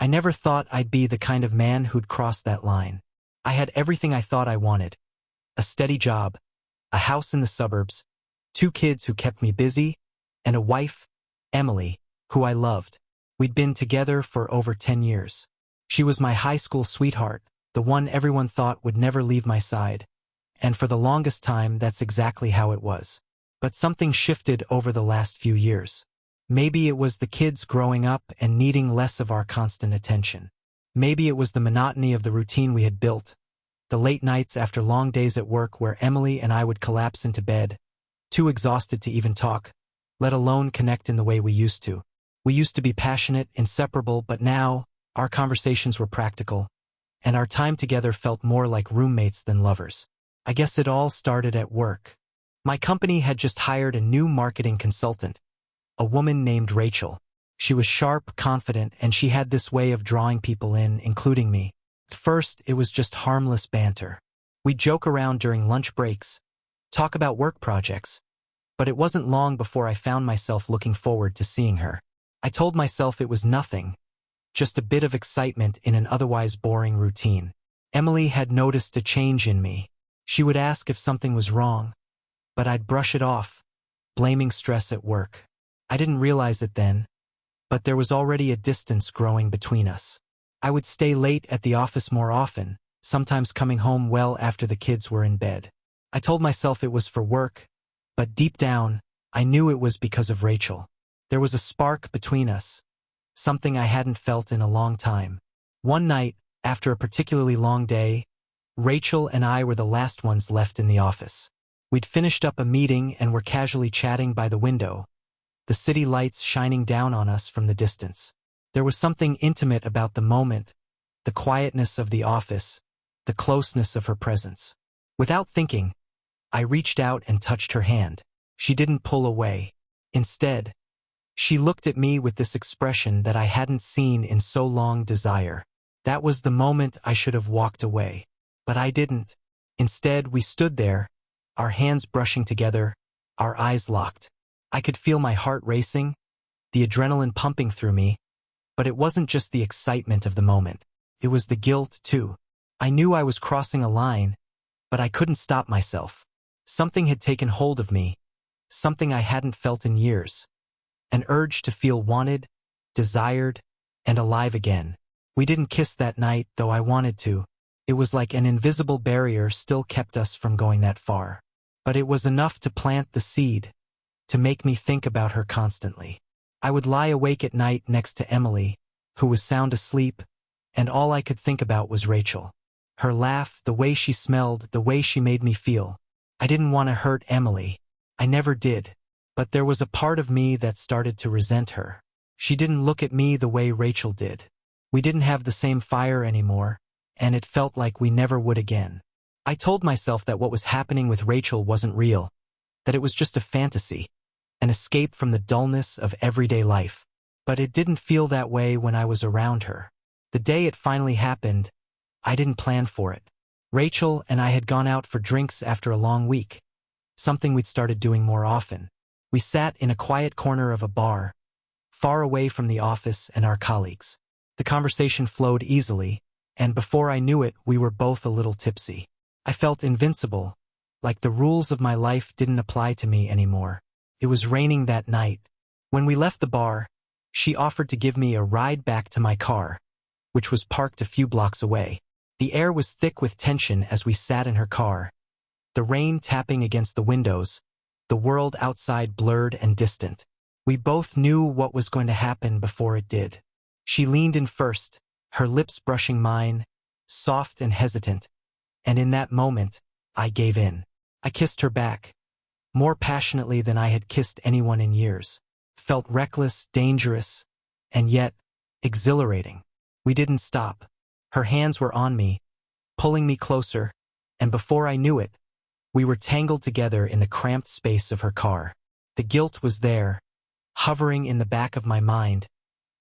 I never thought I'd be the kind of man who'd cross that line. I had everything I thought I wanted. A steady job, a house in the suburbs, 2 kids who kept me busy, and a wife, Emily, who I loved. We'd been together for over 10 years. She was my high school sweetheart, the one everyone thought would never leave my side. And for the longest time, that's exactly how it was. But something shifted over the last few years. Maybe it was the kids growing up and needing less of our constant attention. Maybe it was the monotony of the routine we had built, the late nights after long days at work where Emily and I would collapse into bed, too exhausted to even talk, let alone connect in the way we used to. We used to be passionate, inseparable, but now, our conversations were practical, and our time together felt more like roommates than lovers. I guess it all started at work. My company had just hired a new marketing consultant, a woman named Rachel. She was sharp, confident, and she had this way of drawing people in, including me. At first, it was just harmless banter. We'd joke around during lunch breaks, talk about work projects, but it wasn't long before I found myself looking forward to seeing her. I told myself it was nothing, just a bit of excitement in an otherwise boring routine. Emily had noticed a change in me. She would ask if something was wrong, but I'd brush it off, blaming stress at work. I didn't realize it then, but there was already a distance growing between us. I would stay late at the office more often, sometimes coming home well after the kids were in bed. I told myself it was for work, but deep down, I knew it was because of Rachel. There was a spark between us, something I hadn't felt in a long time. One night, after a particularly long day, Rachel and I were the last ones left in the office. We'd finished up a meeting and were casually chatting by the window, the city lights shining down on us from the distance. There was something intimate about the moment, the quietness of the office, the closeness of her presence. Without thinking, I reached out and touched her hand. She didn't pull away. Instead, she looked at me with this expression that I hadn't seen in so long: desire. That was the moment I should have walked away. But I didn't. Instead, we stood there, our hands brushing together, our eyes locked. I could feel my heart racing, the adrenaline pumping through me, but it wasn't just the excitement of the moment. It was the guilt, too. I knew I was crossing a line, but I couldn't stop myself. Something had taken hold of me, something I hadn't felt in years. An urge to feel wanted, desired, and alive again. We didn't kiss that night, though I wanted to. It was like an invisible barrier still kept us from going that far. But it was enough to plant the seed, to make me think about her constantly. I would lie awake at night next to Emily, who was sound asleep, and all I could think about was Rachel. Her laugh, the way she smelled, the way she made me feel. I didn't want to hurt Emily. I never did. But there was a part of me that started to resent her. She didn't look at me the way Rachel did. We didn't have the same fire anymore, and it felt like we never would again. I told myself that what was happening with Rachel wasn't real, that it was just a fantasy, an escape from the dullness of everyday life. But it didn't feel that way when I was around her. The day it finally happened, I didn't plan for it. Rachel and I had gone out for drinks after a long week, something we'd started doing more often. We sat in a quiet corner of a bar, far away from the office and our colleagues. The conversation flowed easily, and before I knew it, we were both a little tipsy. I felt invincible, like the rules of my life didn't apply to me anymore. It was raining that night. When we left the bar, she offered to give me a ride back to my car, which was parked a few blocks away. The air was thick with tension as we sat in her car, the rain tapping against the windows, the world outside blurred and distant. We both knew what was going to happen before it did. She leaned in first, her lips brushing mine, soft and hesitant, and in that moment, I gave in. I kissed her back, more passionately than I had kissed anyone in years. Felt reckless, dangerous, and yet exhilarating. We didn't stop. Her hands were on me, pulling me closer, and before I knew it, we were tangled together in the cramped space of her car. The guilt was there, hovering in the back of my mind,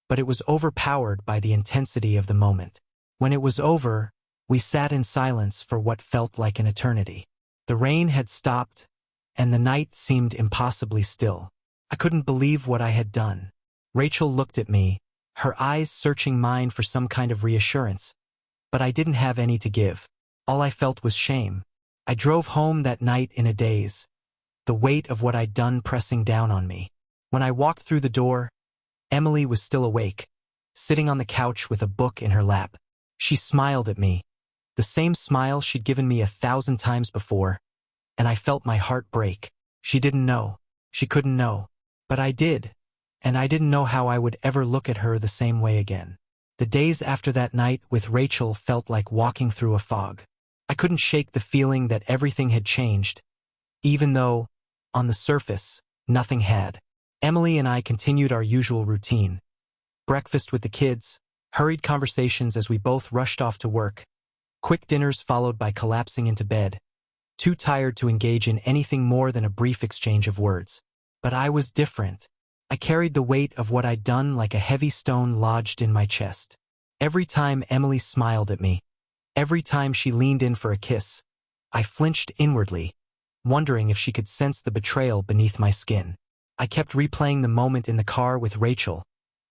but it was overpowered by the intensity of the moment. When it was over, we sat in silence for what felt like an eternity. The rain had stopped, and the night seemed impossibly still. I couldn't believe what I had done. Rachel looked at me, her eyes searching mine for some kind of reassurance, but I didn't have any to give. All I felt was shame. I drove home that night in a daze, the weight of what I'd done pressing down on me. When I walked through the door, Emily was still awake, sitting on the couch with a book in her lap. She smiled at me, the same smile she'd given me 1,000 times before, and I felt my heart break. She didn't know. She couldn't know. But I did, and I didn't know how I would ever look at her the same way again. The days after that night with Rachel felt like walking through a fog. I couldn't shake the feeling that everything had changed, even though, on the surface, nothing had. Emily and I continued our usual routine. Breakfast with the kids, hurried conversations as we both rushed off to work, quick dinners followed by collapsing into bed, too tired to engage in anything more than a brief exchange of words. But I was different. I carried the weight of what I'd done like a heavy stone lodged in my chest. Every time Emily smiled at me, every time she leaned in for a kiss, I flinched inwardly, wondering if she could sense the betrayal beneath my skin. I kept replaying the moment in the car with Rachel,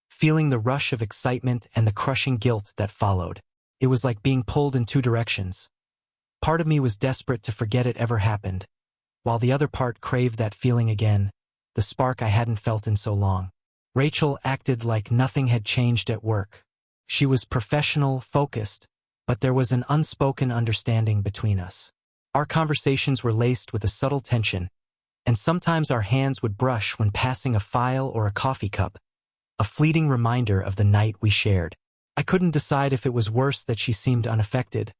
feeling the rush of excitement and the crushing guilt that followed. It was like being pulled in two directions. Part of me was desperate to forget it ever happened, while the other part craved that feeling again, the spark I hadn't felt in so long. Rachel acted like nothing had changed at work. She was professional, focused, but there was an unspoken understanding between us. Our conversations were laced with a subtle tension, and sometimes our hands would brush when passing a file or a coffee cup, a fleeting reminder of the night we shared. I couldn't decide if it was worse that she seemed unaffected,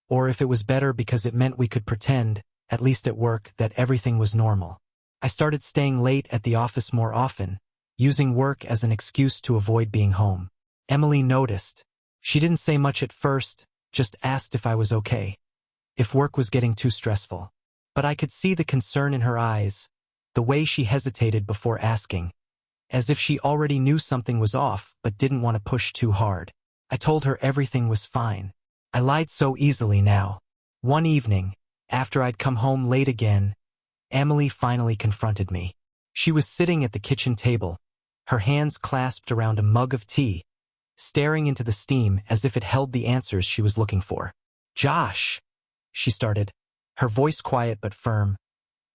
or if it was better because it meant we could pretend, at least at work, that everything was normal. I started staying late at the office more often, using work as an excuse to avoid being home. Emily noticed. She didn't say much at first, just asked if I was okay, if work was getting too stressful. But I could see the concern in her eyes, the way she hesitated before asking, as if she already knew something was off but didn't want to push too hard. I told her everything was fine. I lied so easily now. One evening, after I'd come home late again, Emily finally confronted me. She was sitting at the kitchen table, her hands clasped around a mug of tea, staring into the steam as if it held the answers she was looking for. "Josh," she started, her voice quiet but firm.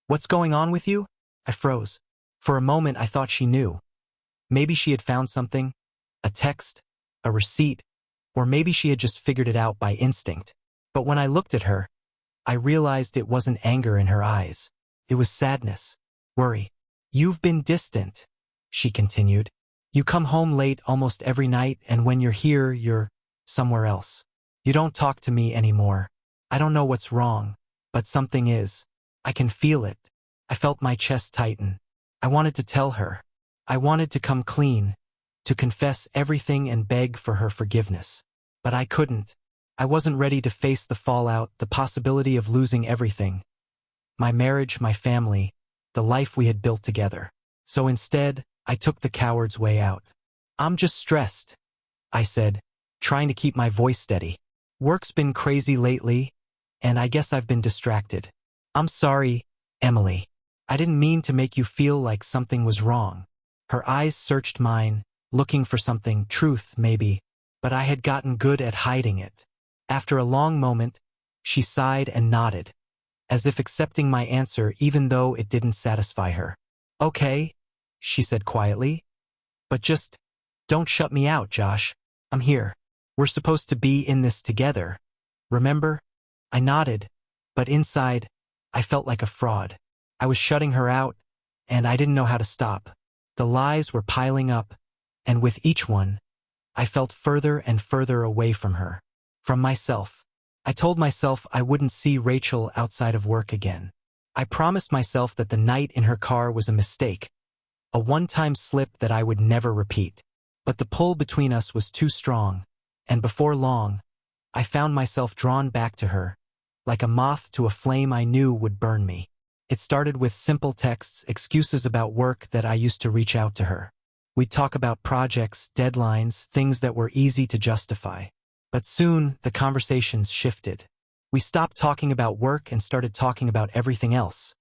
"What's going on with you?" I froze. For a moment I thought she knew. Maybe she had found something, a text, a receipt, or maybe she had just figured it out by instinct. But when I looked at her, I realized it wasn't anger in her eyes. It was sadness, worry. "You've been distant," she continued. "You come home late almost every night, and when you're here, you're somewhere else. You don't talk to me anymore. I don't know what's wrong, but something is. I can feel it." I felt my chest tighten. I wanted to tell her. I wanted to come clean, to confess everything and beg for her forgiveness. But I couldn't. I wasn't ready to face the fallout, the possibility of losing everything. My marriage, my family, the life we had built together. So instead, I took the coward's way out. "I'm just stressed," I said, trying to keep my voice steady. "Work's been crazy lately, and I guess I've been distracted. I'm sorry, Emily. I didn't mean to make you feel like something was wrong." Her eyes searched mine, looking for something, truth maybe, but I had gotten good at hiding it. After a long moment, she sighed and nodded, as if accepting my answer even though it didn't satisfy her. "Okay," she said quietly, "but just don't shut me out, Josh. I'm here. We're supposed to be in this together. Remember?" I nodded, but inside, I felt like a fraud. I was shutting her out, and I didn't know how to stop. The lies were piling up, and with each one, I felt further and further away from her, from myself. I told myself I wouldn't see Rachel outside of work again. I promised myself that the night in her car was a mistake, a one-time slip that I would never repeat. But the pull between us was too strong, and before long, I found myself drawn back to her, like a moth to a flame I knew would burn me. It started with simple texts, excuses about work that I used to reach out to her. We'd talk about projects, deadlines, things that were easy to justify. But soon, the conversations shifted. We stopped talking about work and started talking about everything else.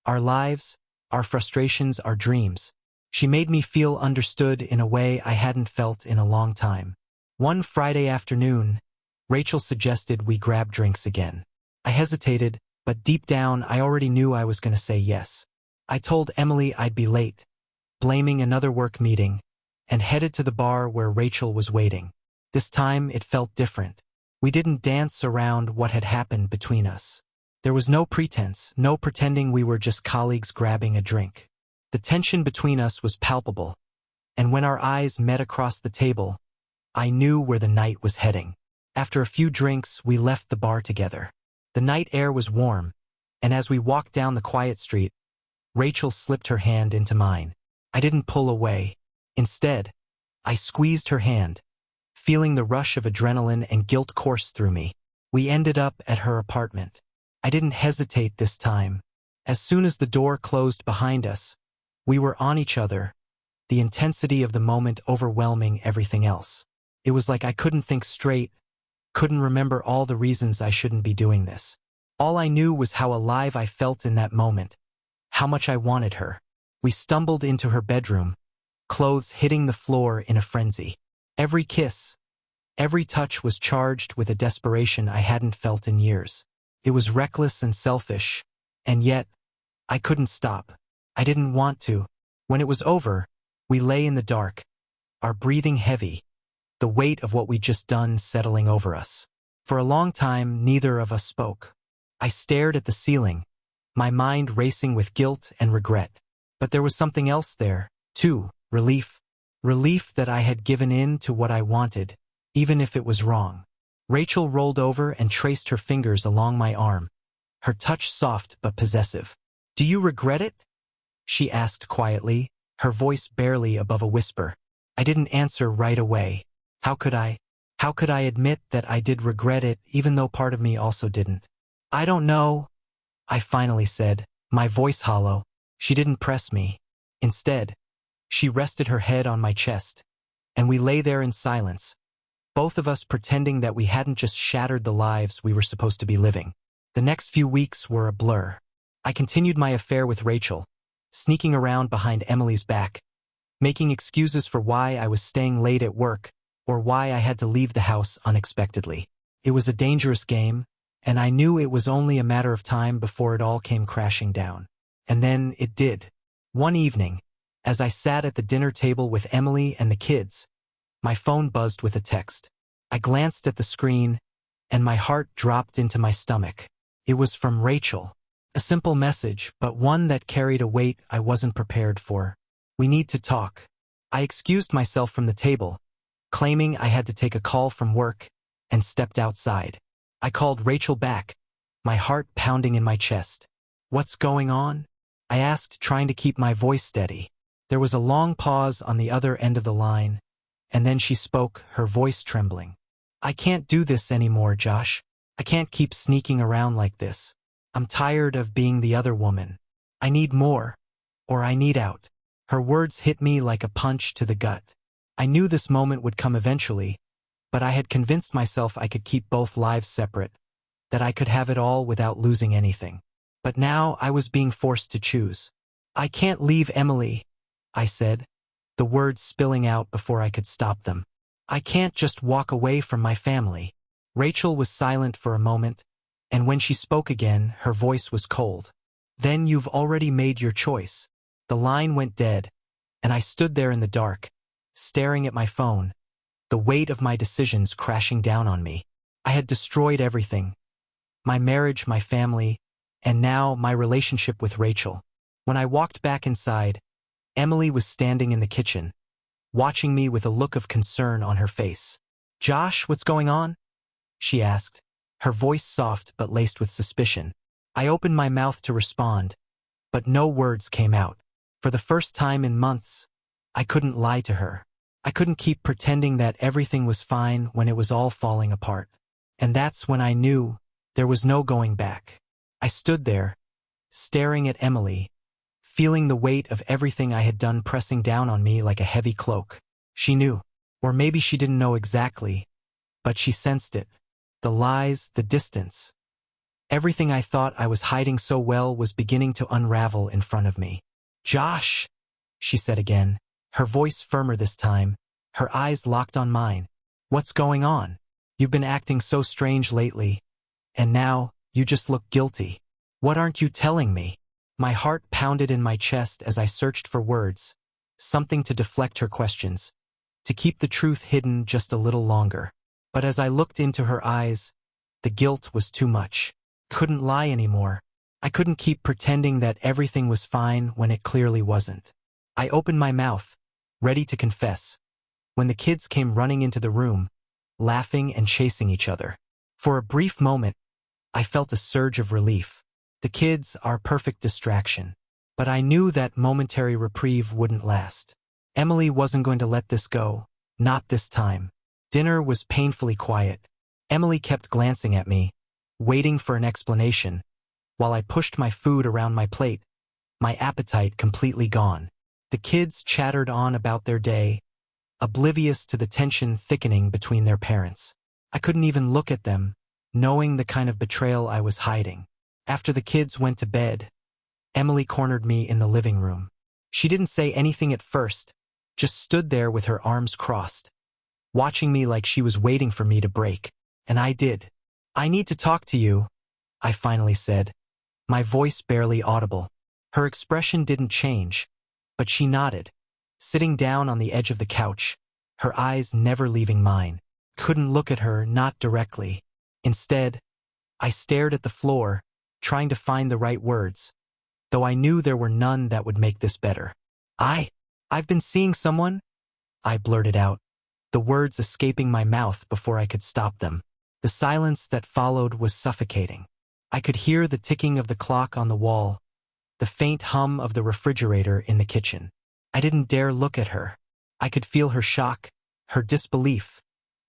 Our lives, our frustrations, our dreams. She made me feel understood in a way I hadn't felt in a long time. One Friday afternoon, Rachel suggested we grab drinks again. I hesitated, but deep down I already knew I was going to say yes. I told Emily I'd be late, blaming another work meeting, and headed to the bar where Rachel was waiting. This time it felt different. We didn't dance around what had happened between us. There was no pretense, no pretending we were just colleagues grabbing a drink. The tension between us was palpable, and when our eyes met across the table, I knew where the night was heading. After a few drinks, we left the bar together. The night air was warm, and as we walked down the quiet street, Rachel slipped her hand into mine. I didn't pull away. Instead, I squeezed her hand, feeling the rush of adrenaline and guilt course through me. We ended up at her apartment. I didn't hesitate this time. As soon as the door closed behind us, we were on each other, the intensity of the moment overwhelming everything else. It was like I couldn't think straight, couldn't remember all the reasons I shouldn't be doing this. All I knew was how alive I felt in that moment, how much I wanted her. We stumbled into her bedroom, clothes hitting the floor in a frenzy. Every kiss, every touch was charged with a desperation I hadn't felt in years. It was reckless and selfish, and yet, I couldn't stop. I didn't want to. When it was over, we lay in the dark, our breathing heavy, the weight of what we'd just done settling over us. For a long time, neither of us spoke. I stared at the ceiling, my mind racing with guilt and regret. But there was something else there, too, relief. Relief that I had given in to what I wanted, even if it was wrong. Rachel rolled over and traced her fingers along my arm, her touch soft but possessive. "Do you regret it?" she asked quietly, her voice barely above a whisper. I didn't answer right away. How could I? How could I admit that I did regret it, even though part of me also didn't? "I don't know," I finally said, my voice hollow. She didn't press me. Instead, she rested her head on my chest, and we lay there in silence, both of us pretending that we hadn't just shattered the lives we were supposed to be living. The next few weeks were a blur. I continued my affair with Rachel, sneaking around behind Emily's back, making excuses for why I was staying late at work or why I had to leave the house unexpectedly. It was a dangerous game, and I knew it was only a matter of time before it all came crashing down. And then it did. One evening, as I sat at the dinner table with Emily and the kids, my phone buzzed with a text. I glanced at the screen, and my heart dropped into my stomach. It was from Rachel. A simple message, but one that carried a weight I wasn't prepared for. "We need to talk." I excused myself from the table, claiming I had to take a call from work, and stepped outside. I called Rachel back, my heart pounding in my chest. "What's going on?" I asked, trying to keep my voice steady. There was a long pause on the other end of the line, and then she spoke, her voice trembling. "I can't do this anymore, Josh. I can't keep sneaking around like this. I'm tired of being the other woman. I need more, or I need out." Her words hit me like a punch to the gut. I knew this moment would come eventually, but I had convinced myself I could keep both lives separate, that I could have it all without losing anything. But now I was being forced to choose. "I can't leave Emily," I said, the words spilling out before I could stop them. "I can't just walk away from my family." Rachel was silent for a moment, and when she spoke again, her voice was cold. "Then you've already made your choice." The line went dead, and I stood there in the dark, staring at my phone, the weight of my decisions crashing down on me. I had destroyed everything. My marriage, my family, and now my relationship with Rachel. When I walked back inside, Emily was standing in the kitchen, watching me with a look of concern on her face. "Josh, what's going on?" she asked, her voice soft but laced with suspicion. I opened my mouth to respond, but no words came out. For the first time in months, I couldn't lie to her. I couldn't keep pretending that everything was fine when it was all falling apart. And that's when I knew there was no going back. I stood there, staring at Emily, feeling the weight of everything I had done pressing down on me like a heavy cloak. She knew, or maybe she didn't know exactly, but she sensed it. The lies, the distance. Everything I thought I was hiding so well was beginning to unravel in front of me. "Josh," she said again, her voice firmer this time, her eyes locked on mine. What's going on? You've been acting so strange lately, and now, you just look guilty. What aren't you telling me? My heart pounded in my chest as I searched for words, something to deflect her questions, to keep the truth hidden just a little longer. But as I looked into her eyes, the guilt was too much. Couldn't lie anymore. I couldn't keep pretending that everything was fine when it clearly wasn't. I opened my mouth, ready to confess, when the kids came running into the room, laughing and chasing each other. For a brief moment, I felt a surge of relief. The kids are perfect distraction. But I knew that momentary reprieve wouldn't last. Emily wasn't going to let this go, not this time. Dinner was painfully quiet. Emily kept glancing at me, waiting for an explanation, while I pushed my food around my plate, my appetite completely gone. The kids chattered on about their day, oblivious to the tension thickening between their parents. I couldn't even look at them, knowing the kind of betrayal I was hiding. After the kids went to bed, Emily cornered me in the living room. She didn't say anything at first, just stood there with her arms crossed, watching me like she was waiting for me to break. And I did. "I need to talk to you," I finally said, my voice barely audible. Her expression didn't change, but she nodded, sitting down on the edge of the couch, her eyes never leaving mine. Couldn't look at her, not directly. Instead, I stared at the floor, trying to find the right words, though I knew there were none that would make this better. I've been seeing someone," I blurted out, the words escaping my mouth before I could stop them. The silence that followed was suffocating. I could hear the ticking of the clock on the wall, the faint hum of the refrigerator in the kitchen. I didn't dare look at her. I could feel her shock, her disbelief,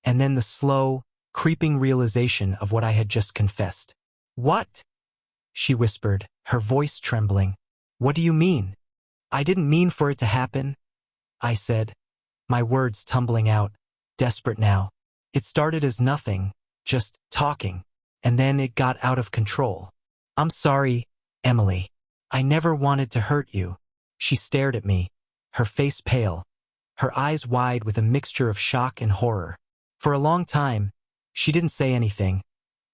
and then the slow, creeping realization of what I had just confessed. "What?" she whispered, her voice trembling. "What do you mean?" "I didn't mean for it to happen," I said, my words tumbling out, desperate now. "It started as nothing, just talking, and then it got out of control. I'm sorry, Emily. I never wanted to hurt you." She stared at me, her face pale, her eyes wide with a mixture of shock and horror. For a long time, she didn't say anything,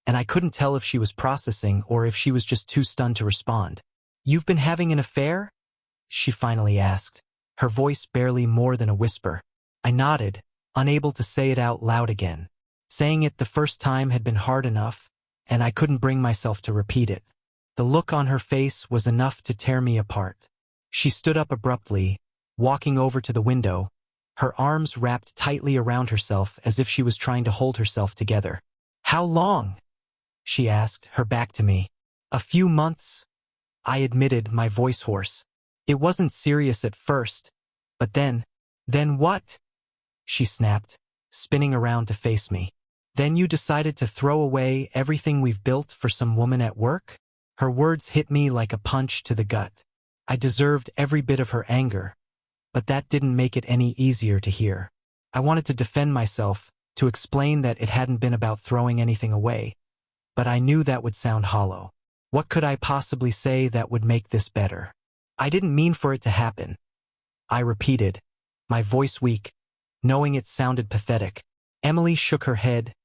and I couldn't tell if she was processing or if she was just too stunned to respond. "You've been having an affair?" she finally asked, her voice barely more than a whisper. I nodded, unable to say it out loud again. Saying it the first time had been hard enough, and I couldn't bring myself to repeat it. The look on her face was enough to tear me apart. She stood up abruptly, walking over to the window, her arms wrapped tightly around herself as if she was trying to hold herself together. "How long?" she asked, her back to me. "A few months," I admitted, my voice hoarse. "It wasn't serious at first, but then what?" she snapped, spinning around to face me. "Then you decided to throw away everything we've built for some woman at work?" Her words hit me like a punch to the gut. I deserved every bit of her anger, but that didn't make it any easier to hear. I wanted to defend myself, to explain that it hadn't been about throwing anything away, but I knew that would sound hollow. What could I possibly say that would make this better? "I didn't mean for it to happen," I repeated, my voice weak, knowing it sounded pathetic. Emily shook her head,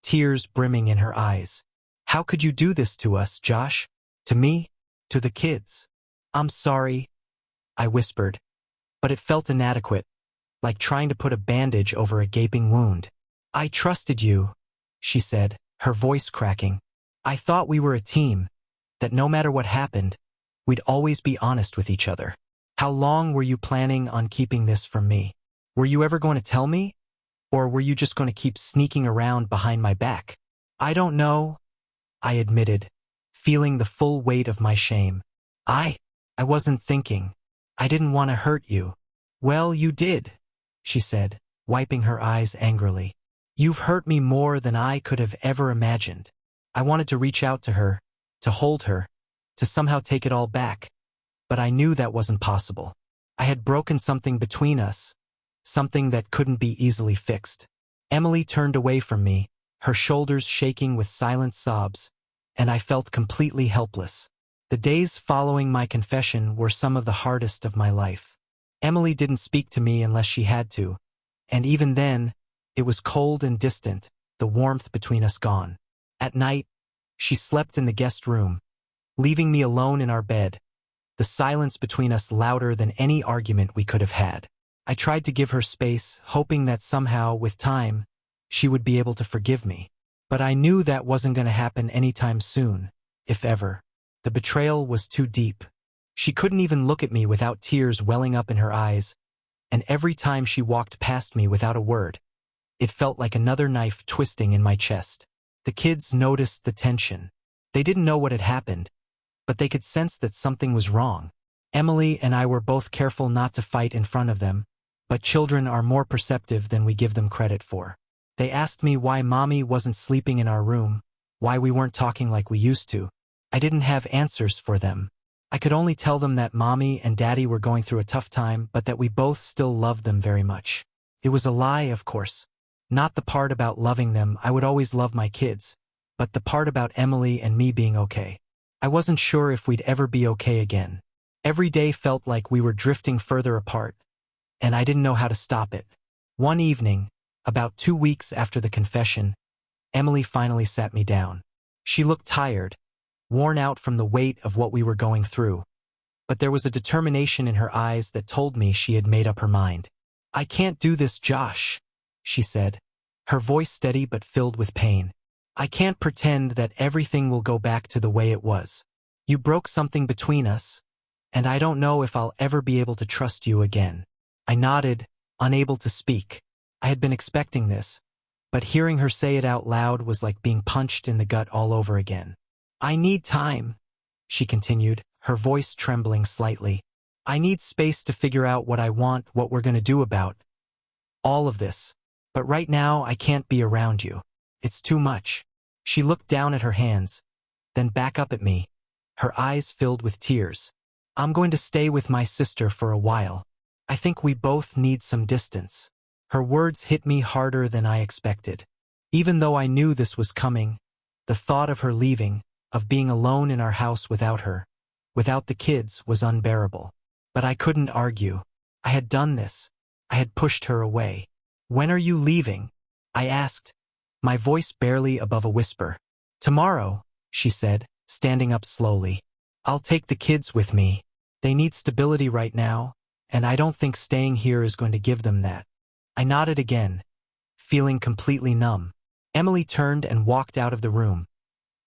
tears brimming in her eyes. "How could you do this to us, Josh? To me? To the kids?" "I'm sorry," I whispered, but it felt inadequate, like trying to put a bandage over a gaping wound. "I trusted you," she said, her voice cracking. "I thought we were a team, that no matter what happened, we'd always be honest with each other. How long were you planning on keeping this from me? Were you ever going to tell me? Or were you just going to keep sneaking around behind my back?" "I don't know," I admitted, feeling the full weight of my shame. I wasn't thinking. I didn't want to hurt you." "Well, you did," she said, wiping her eyes angrily. "You've hurt me more than I could have ever imagined." I wanted to reach out to her, to hold her, to somehow take it all back, but I knew that wasn't possible. I had broken something between us, something that couldn't be easily fixed. Emily turned away from me, her shoulders shaking with silent sobs, and I felt completely helpless. The days following my confession were some of the hardest of my life. Emily didn't speak to me unless she had to, and even then, it was cold and distant, the warmth between us gone. At night, she slept in the guest room, leaving me alone in our bed, the silence between us louder than any argument we could have had. I tried to give her space, hoping that somehow, with time, she would be able to forgive me. But I knew that wasn't going to happen anytime soon, if ever. The betrayal was too deep. She couldn't even look at me without tears welling up in her eyes, and every time she walked past me without a word, it felt like another knife twisting in my chest. The kids noticed the tension. They didn't know what had happened, but they could sense that something was wrong. Emily and I were both careful not to fight in front of them, but children are more perceptive than we give them credit for. They asked me why Mommy wasn't sleeping in our room, why we weren't talking like we used to. I didn't have answers for them. I could only tell them that Mommy and Daddy were going through a tough time, but that we both still loved them very much. It was a lie, of course. Not the part about loving them. I would always love my kids, but the part about Emily and me being okay. I wasn't sure if we'd ever be okay again. Every day felt like we were drifting further apart, and I didn't know how to stop it. One evening, about 2 weeks after the confession, Emily finally sat me down. She looked tired, worn out from the weight of what we were going through, but there was a determination in her eyes that told me she had made up her mind. "I can't do this, Josh," she said, her voice steady but filled with pain. "I can't pretend that everything will go back to the way it was. You broke something between us, and I don't know if I'll ever be able to trust you again." I nodded, unable to speak. I had been expecting this, but hearing her say it out loud was like being punched in the gut all over again. "I need time," she continued, her voice trembling slightly. "I need space to figure out what I want, what we're going to do about all of this. But right now, I can't be around you. It's too much." She looked down at her hands, then back up at me, her eyes filled with tears. "I'm going to stay with my sister for a while. I think we both need some distance." Her words hit me harder than I expected. Even though I knew this was coming, the thought of her leaving, of being alone in our house without her, without the kids, was unbearable. But I couldn't argue. I had done this. I had pushed her away. "When are you leaving?" I asked, my voice barely above a whisper. "Tomorrow," she said, standing up slowly. "I'll take the kids with me. They need stability right now, and I don't think staying here is going to give them that." I nodded again, feeling completely numb. Emily turned and walked out of the room,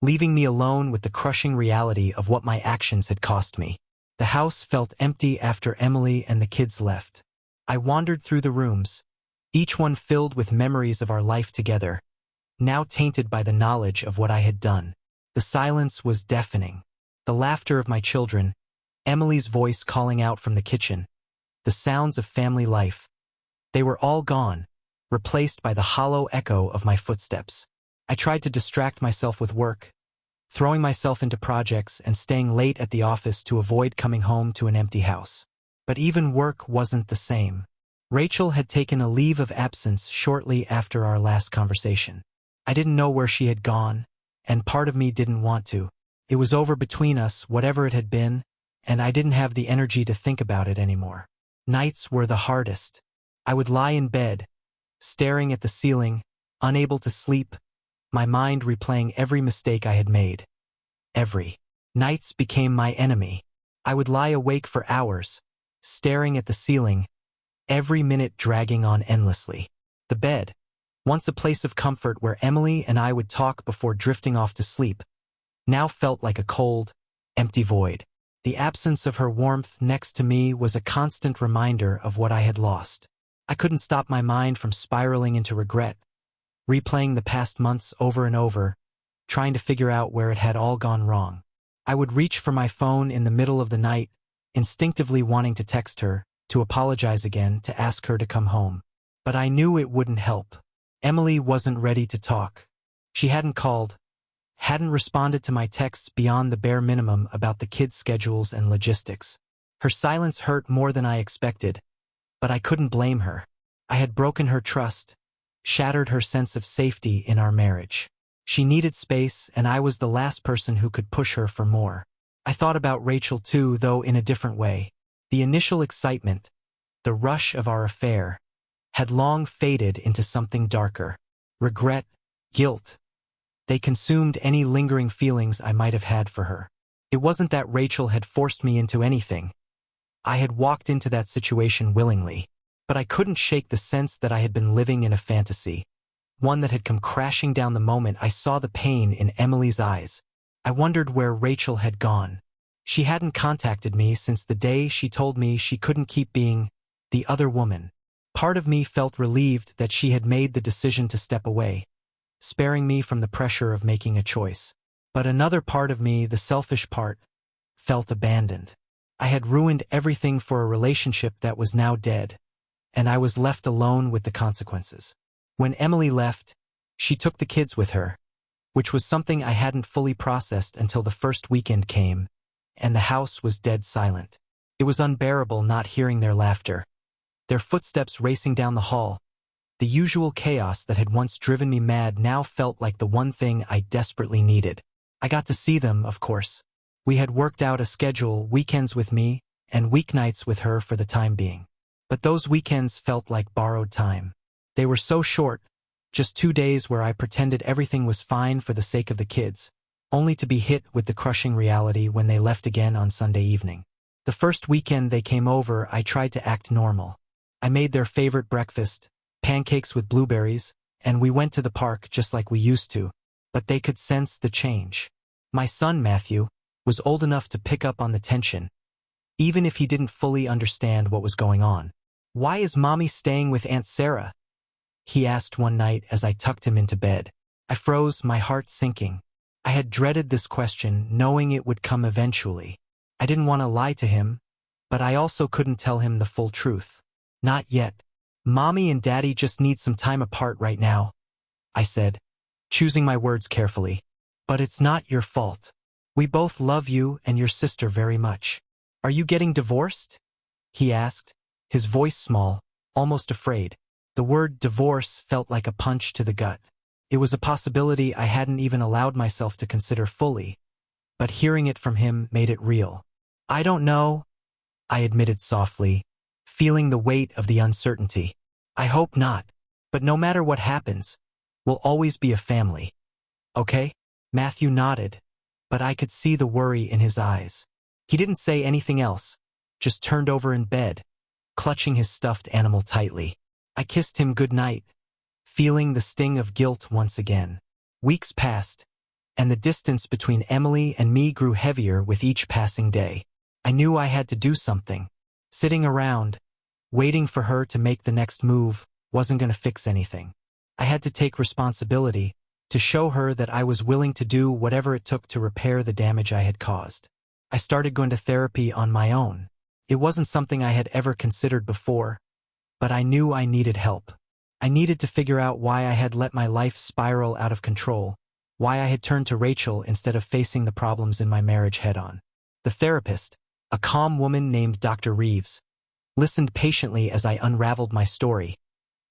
leaving me alone with the crushing reality of what my actions had cost me. The house felt empty after Emily and the kids left. I wandered through the rooms, each one filled with memories of our life together, now tainted by the knowledge of what I had done. The silence was deafening. The laughter of my children, Emily's voice calling out from the kitchen, the sounds of family life. They were all gone, replaced by the hollow echo of my footsteps. I tried to distract myself with work, throwing myself into projects and staying late at the office to avoid coming home to an empty house. But even work wasn't the same. Rachel had taken a leave of absence shortly after our last conversation. I didn't know where she had gone, and part of me didn't want to. It was over between us, whatever it had been, and I didn't have the energy to think about it anymore. Nights were the hardest. I would lie in bed, staring at the ceiling, unable to sleep, my mind replaying every mistake I had made. Every nights became my enemy. I would lie awake for hours, staring at the ceiling, every minute dragging on endlessly. The bed, once a place of comfort where Emily and I would talk before drifting off to sleep, now felt like a cold, empty void. The absence of her warmth next to me was a constant reminder of what I had lost. I couldn't stop my mind from spiraling into regret, replaying the past months over and over, trying to figure out where it had all gone wrong. I would reach for my phone in the middle of the night, instinctively wanting to text her, to apologize again, to ask her to come home. But I knew it wouldn't help. Emily wasn't ready to talk. She hadn't called, hadn't responded to my texts beyond the bare minimum about the kids' schedules and logistics. Her silence hurt more than I expected, but I couldn't blame her. I had broken her trust, shattered her sense of safety in our marriage. She needed space, and I was the last person who could push her for more. I thought about Rachel too, though in a different way. The initial excitement, the rush of our affair, had long faded into something darker. Regret, guilt. They consumed any lingering feelings I might have had for her. It wasn't that Rachel had forced me into anything. I had walked into that situation willingly, but I couldn't shake the sense that I had been living in a fantasy, one that had come crashing down the moment I saw the pain in Emily's eyes. I wondered where Rachel had gone. She hadn't contacted me since the day she told me she couldn't keep being the other woman. Part of me felt relieved that she had made the decision to step away, sparing me from the pressure of making a choice. But another part of me, the selfish part, felt abandoned. I had ruined everything for a relationship that was now dead, and I was left alone with the consequences. When Emily left, she took the kids with her, which was something I hadn't fully processed until the first weekend came, and the house was dead silent. It was unbearable not hearing their laughter, their footsteps racing down the hall. The usual chaos that had once driven me mad now felt like the one thing I desperately needed. I got to see them, of course. We had worked out a schedule, weekends with me, and weeknights with her for the time being. But those weekends felt like borrowed time. They were so short, just 2 days where I pretended everything was fine for the sake of the kids, only to be hit with the crushing reality when they left again on Sunday evening. The first weekend they came over, I tried to act normal. I made their favorite breakfast, pancakes with blueberries, and we went to the park just like we used to, but they could sense the change. My son, Matthew, was old enough to pick up on the tension, even if he didn't fully understand what was going on. "Why is Mommy staying with Aunt Sarah?" he asked one night as I tucked him into bed. I froze, my heart sinking. I had dreaded this question, knowing it would come eventually. I didn't want to lie to him, but I also couldn't tell him the full truth. "Not yet. Mommy and Daddy just need some time apart right now," I said, choosing my words carefully. "But it's not your fault. We both love you and your sister very much." "Are you getting divorced?" he asked, his voice small, almost afraid. The word divorce felt like a punch to the gut. It was a possibility I hadn't even allowed myself to consider fully, but hearing it from him made it real. "I don't know," I admitted softly, feeling the weight of the uncertainty. "I hope not, but no matter what happens, we'll always be a family. Okay?" Matthew nodded, but I could see the worry in his eyes. He didn't say anything else, just turned over in bed, clutching his stuffed animal tightly. I kissed him goodnight, feeling the sting of guilt once again. Weeks passed, and the distance between Emily and me grew heavier with each passing day. I knew I had to do something. Sitting around, waiting for her to make the next move, wasn't going to fix anything. I had to take responsibility, to show her that I was willing to do whatever it took to repair the damage I had caused. I started going to therapy on my own. It wasn't something I had ever considered before, but I knew I needed help. I needed to figure out why I had let my life spiral out of control, why I had turned to Rachel instead of facing the problems in my marriage head-on. The therapist, a calm woman named Dr. Reeves, listened patiently as I unraveled my story,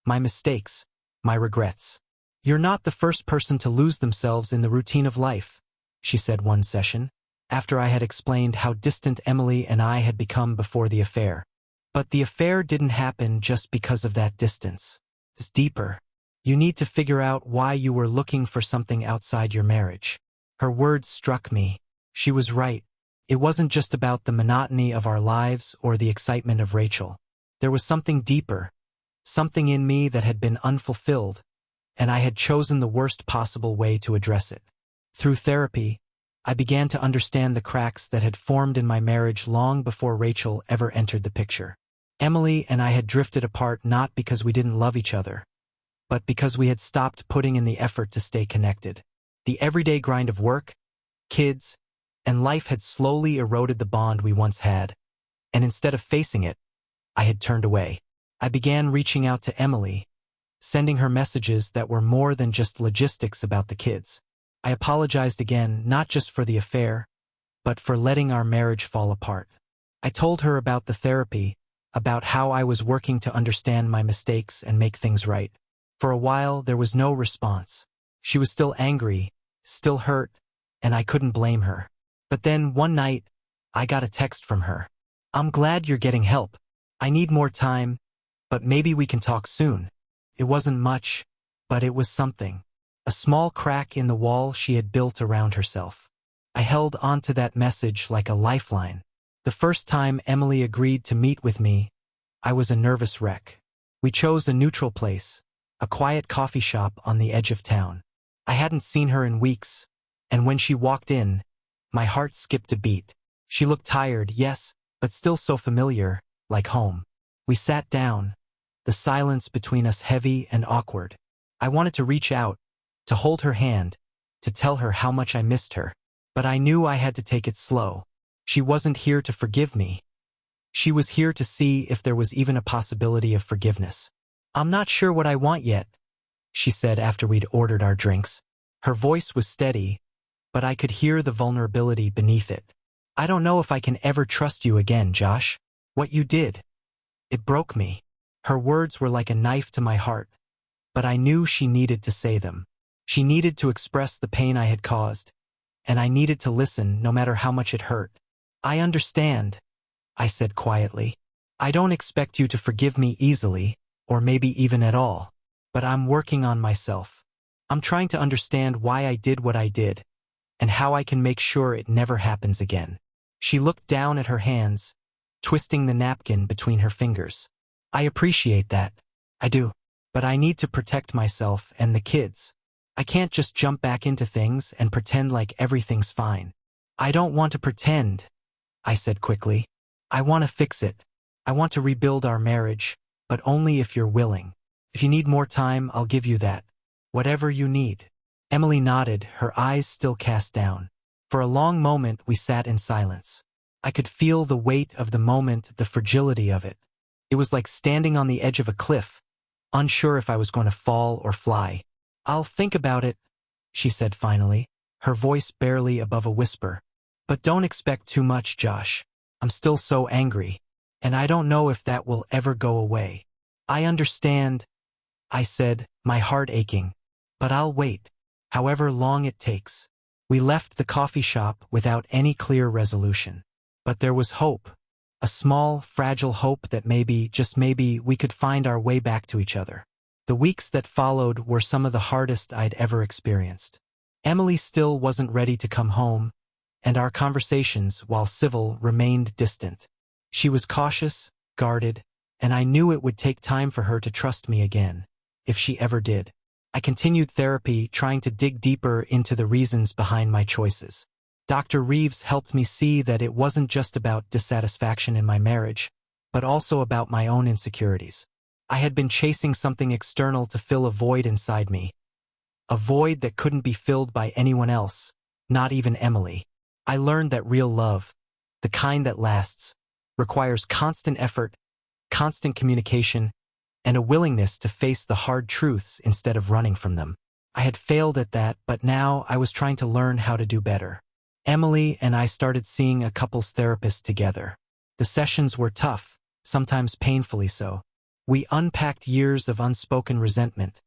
my mistakes, my regrets. "You're not the first person to lose themselves in the routine of life," she said one session, after I had explained how distant Emily and I had become before the affair. "But the affair didn't happen just because of that distance. It's deeper. You need to figure out why you were looking for something outside your marriage." Her words struck me. She was right. It wasn't just about the monotony of our lives or the excitement of Rachel. There was something deeper, something in me that had been unfulfilled, and I had chosen the worst possible way to address it. Through therapy, I began to understand the cracks that had formed in my marriage long before Rachel ever entered the picture. Emily and I had drifted apart not because we didn't love each other, but because we had stopped putting in the effort to stay connected. The everyday grind of work, kids, and life had slowly eroded the bond we once had, and instead of facing it, I had turned away. I began reaching out to Emily, sending her messages that were more than just logistics about the kids. I apologized again, not just for the affair, but for letting our marriage fall apart. I told her about the therapy, about how I was working to understand my mistakes and make things right. For a while, there was no response. She was still angry, still hurt, and I couldn't blame her. But then, one night, I got a text from her. "I'm glad you're getting help. I need more time, but maybe we can talk soon. It wasn't much, but it was something. A small crack in the wall she had built around herself. I held onto that message like a lifeline. The first time Emily agreed to meet with me, I was a nervous wreck. We chose a neutral place, a quiet coffee shop on the edge of town. I hadn't seen her in weeks, and when she walked in, my heart skipped a beat. She looked tired, yes, but still so familiar, like home. We sat down, the silence between us heavy and awkward. I wanted to reach out, to hold her hand, to tell her how much I missed her. But I knew I had to take it slow. She wasn't here to forgive me. She was here to see if there was even a possibility of forgiveness. "I'm not sure what I want yet," she said after we'd ordered our drinks. Her voice was steady, but I could hear the vulnerability beneath it. "I don't know if I can ever trust you again, Josh. What you did, it broke me." Her words were like a knife to my heart, but I knew she needed to say them. She needed to express the pain I had caused, and I needed to listen no matter how much it hurt. "I understand," I said quietly. "I don't expect you to forgive me easily, or maybe even at all. But I'm working on myself. I'm trying to understand why I did what I did, and how I can make sure it never happens again." She looked down at her hands, twisting the napkin between her fingers. "I appreciate that. I do. But I need to protect myself and the kids. I can't just jump back into things and pretend like everything's fine." "I don't want to pretend," I said quickly. "I want to fix it. I want to rebuild our marriage, but only if you're willing. If you need more time, I'll give you that. Whatever you need." Emily nodded, her eyes still cast down. For a long moment we sat in silence. I could feel the weight of the moment, the fragility of it. It was like standing on the edge of a cliff, unsure if I was going to fall or fly. "I'll think about it," she said finally, her voice barely above a whisper. "But don't expect too much, Josh. I'm still so angry, and I don't know if that will ever go away." "I understand," I said, my heart aching. "But I'll wait, however long it takes." We left the coffee shop without any clear resolution. But there was hope. A small, fragile hope that maybe, just maybe, we could find our way back to each other. The weeks that followed were some of the hardest I'd ever experienced. Emily still wasn't ready to come home, and our conversations, while civil, remained distant. She was cautious, guarded, and I knew it would take time for her to trust me again, if she ever did. I continued therapy, trying to dig deeper into the reasons behind my choices. Dr. Reeves helped me see that it wasn't just about dissatisfaction in my marriage, but also about my own insecurities. I had been chasing something external to fill a void inside me. A void that couldn't be filled by anyone else, not even Emily. I learned that real love, the kind that lasts, requires constant effort, constant communication, and a willingness to face the hard truths instead of running from them. I had failed at that, but now I was trying to learn how to do better. Emily and I started seeing a couples therapist together. The sessions were tough, sometimes painfully so. We unpacked years of unspoken resentment,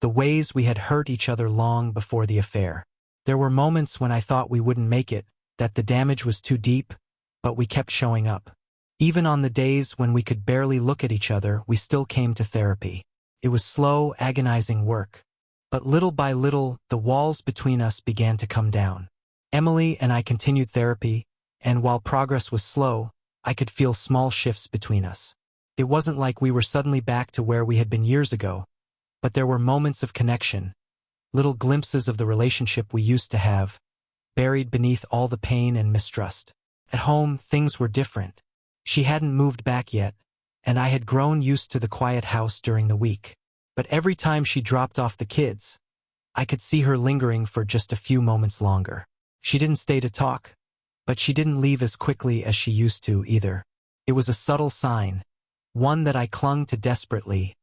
the ways we had hurt each other long before the affair. There were moments when I thought we wouldn't make it, that the damage was too deep, but we kept showing up. Even on the days when we could barely look at each other, we still came to therapy. It was slow, agonizing work. But little by little, the walls between us began to come down. Emily and I continued therapy, and while progress was slow, I could feel small shifts between us. It wasn't like we were suddenly back to where we had been years ago, but there were moments of connection, little glimpses of the relationship we used to have, buried beneath all the pain and mistrust. At home, things were different. She hadn't moved back yet, and I had grown used to the quiet house during the week. But every time she dropped off the kids, I could see her lingering for just a few moments longer. She didn't stay to talk, but she didn't leave as quickly as she used to either. It was a subtle sign, one that I clung to desperately,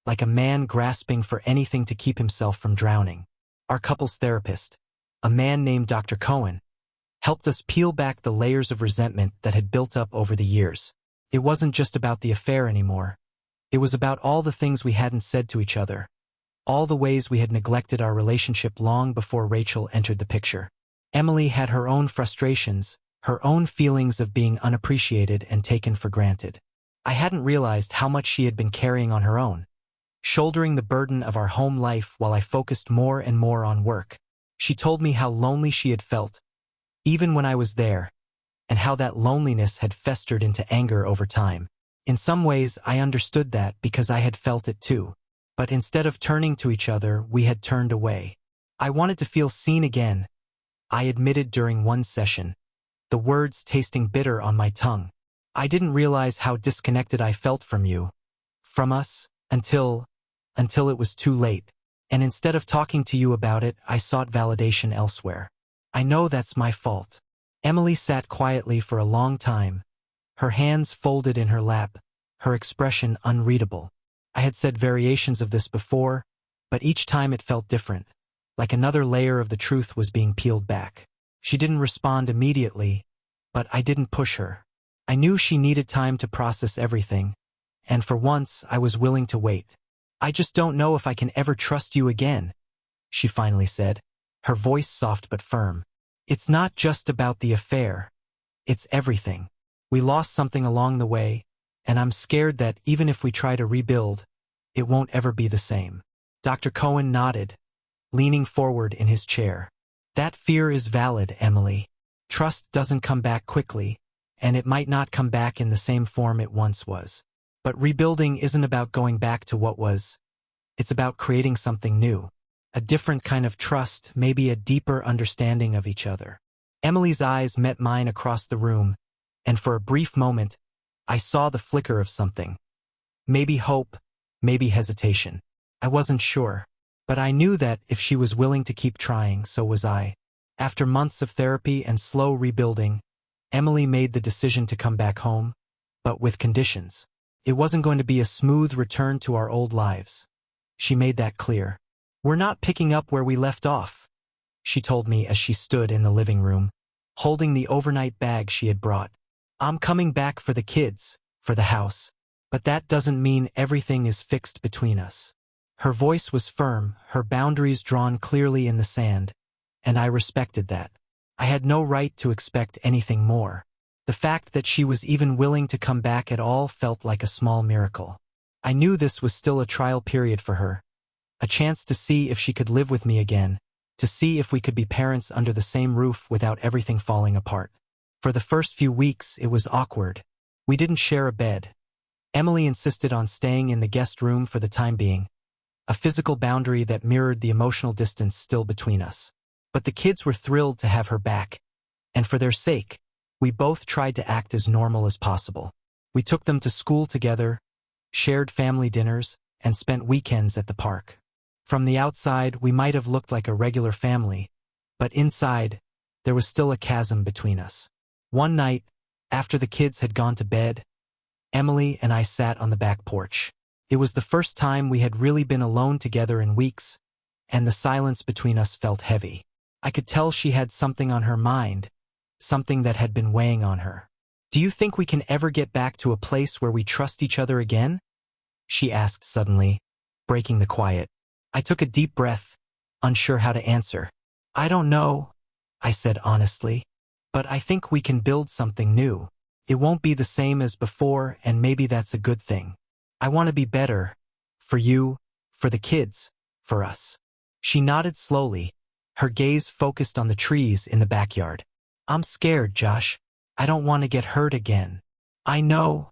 like a man grasping for anything to keep himself from drowning. Our couples therapist, a man named Dr. Cohen, helped us peel back the layers of resentment that had built up over the years. It wasn't just about the affair anymore. It was about all the things we hadn't said to each other, all the ways we had neglected our relationship long before Rachel entered the picture. Emily had her own frustrations, her own feelings of being unappreciated and taken for granted. I hadn't realized how much she had been carrying on her own, shouldering the burden of our home life while I focused more and more on work. She told me how lonely she had felt, even when I was there, and how that loneliness had festered into anger over time. In some ways, I understood that because I had felt it too. But instead of turning to each other, we had turned away. I wanted to feel seen again, I admitted during one session, the words tasting bitter on my tongue. I didn't realize how disconnected I felt from you, from us, until it was too late. And instead of talking to you about it, I sought validation elsewhere. I know that's my fault. Emily sat quietly for a long time, her hands folded in her lap, her expression unreadable. I had said variations of this before, but each time it felt different, like another layer of the truth was being peeled back. She didn't respond immediately, but I didn't push her. I knew she needed time to process everything, and for once I was willing to wait. I just don't know if I can ever trust you again, she finally said, her voice soft but firm. It's not just about the affair. It's everything. We lost something along the way, and I'm scared that even if we try to rebuild, it won't ever be the same. Dr. Cohen nodded, leaning forward in his chair. That fear is valid, Emily. Trust doesn't come back quickly, and it might not come back in the same form it once was. But rebuilding isn't about going back to what was. It's about creating something new. A different kind of trust, maybe a deeper understanding of each other. Emily's eyes met mine across the room, and for a brief moment, I saw the flicker of something. Maybe hope, maybe hesitation. I wasn't sure, but I knew that if she was willing to keep trying, so was I. After months of therapy and slow rebuilding, Emily made the decision to come back home, but with conditions. It wasn't going to be a smooth return to our old lives. She made that clear. We're not picking up where we left off, she told me as she stood in the living room, holding the overnight bag she had brought. I'm coming back for the kids, for the house, but that doesn't mean everything is fixed between us. Her voice was firm, her boundaries drawn clearly in the sand, and I respected that. I had no right to expect anything more. The fact that she was even willing to come back at all felt like a small miracle. I knew this was still a trial period for her, a chance to see if she could live with me again, to see if we could be parents under the same roof without everything falling apart. For the first few weeks, it was awkward. We didn't share a bed. Emily insisted on staying in the guest room for the time being, a physical boundary that mirrored the emotional distance still between us. But the kids were thrilled to have her back, and for their sake, we both tried to act as normal as possible. We took them to school together, shared family dinners, and spent weekends at the park. From the outside, we might have looked like a regular family, but inside, there was still a chasm between us. One night, after the kids had gone to bed, Emily and I sat on the back porch. It was the first time we had really been alone together in weeks, and the silence between us felt heavy. I could tell she had something on her mind, something that had been weighing on her. Do you think we can ever get back to a place where we trust each other again? She asked suddenly, breaking the quiet. I took a deep breath, unsure how to answer. I don't know, I said honestly, but I think we can build something new. It won't be the same as before, and maybe that's a good thing. I want to be better. For you, for the kids, for us. She nodded slowly, her gaze focused on the trees in the backyard. I'm scared, Josh. I don't want to get hurt again. I know,